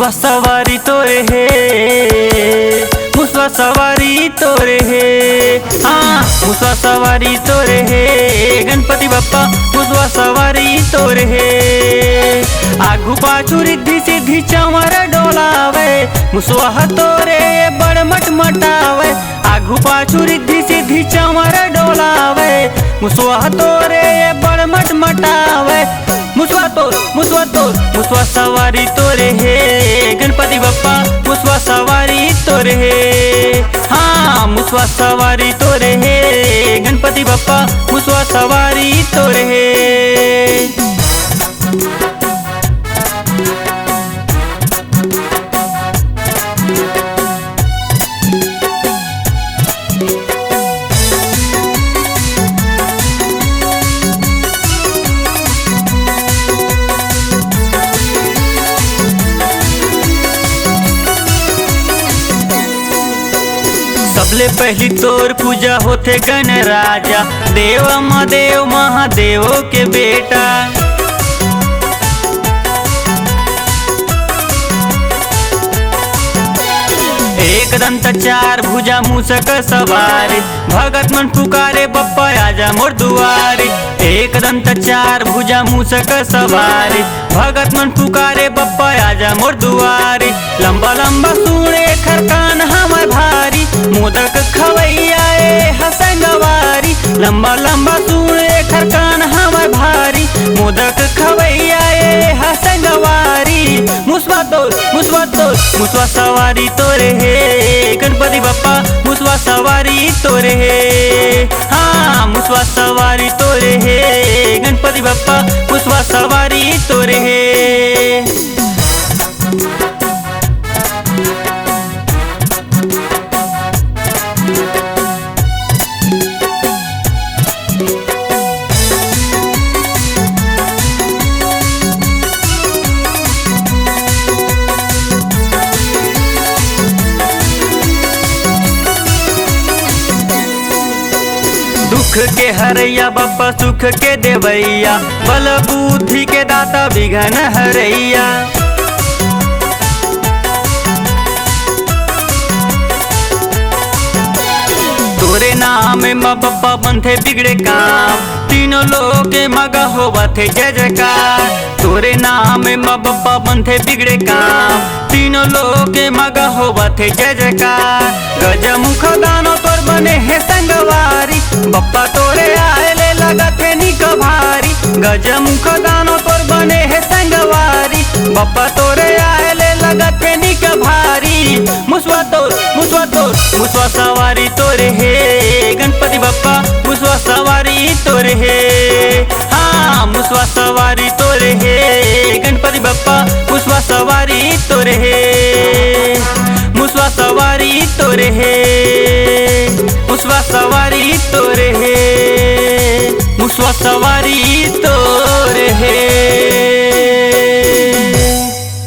मुसवा सवारी तोरे हे, मुसवा सवारी तोरे हे। हाँ मुसवा सवारी तोरे हे, गणपति बप्पा मुसवा सवारी तोरे हे। आगू पाछू रिद्धि सिद्धि चमर डोलावे, मुसवा तोरे बड़ मटमटावे। आगू पाछू रिद्धि सिद्धि चमर डोलावे, मुसवा तोरे बड़ मटमटावे। मुसवा तोर मुसवा तोर मुसवा सवारी तोरे हे, गणपति बप्पा मुसवा सवारी तोरे हे। हाँ मुसवा सवारी तोरे हे, गणपति बप्पा मुसवा सवारी तोरे हे। सबले पहली तोर पूजा होथे गणराजा, देव महादेव महादेव के बेटा। एक दंत चार भुजा मूसक सवारी, भगत मन पुकारे बप्पा आजा मोर दुआरे। एक दंत चार भुजा मूसक सवारी, भगत मन पुकारे बप्पा आजा मोर दुआरे। लंबा लंबा सुने खरकान हमर भारी, मोदक खवैया हसंगवारी। लंबा लंबा सुने खरकान हमर भारी, मोदक खवैया हसंगवारी। मुसवा तोर मुसवा सवारी तोरे हे, गणपति बप्पा मुसवा सवारी तोरे हे। हाँ मुसवा सवारी तोरे हे, गणपति बप्पा मुसवा सवारी तोरे हे। दुख के हरैया बप्पा सुख के देवैया, बल बुद्धि के दाता विघ्न हरैया। तोरे नाम में बप्पा बनथे बिगड़े काम, तीनों लोग के मगा होवथे जय जयकार। तोरे नाम में बप्पा बनथे बिगड़े काम, तीनों लोग के मगा होवथे जय जयकार। गज मुख दानो तोर बने है संगवारी, बप्पा तोरे आले लगथे निक भारी। गज मुख दानो तोर बने है संगवारी, बप्पा तोरे आले लगथे निक भारी। मुसवा तोर मुसवा सवारी तोरे हे, गणपति बप्पा मुसवा सवारी तोरे हे। हाँ मुसवा सवारी तोरे हे, गणपति बप्पा मुसवा सवारी तोरे हे। मुसवा सवारी तोरे हे, मुसवा सवारी तोरे हे, मुसवा सवारी तोरे हे।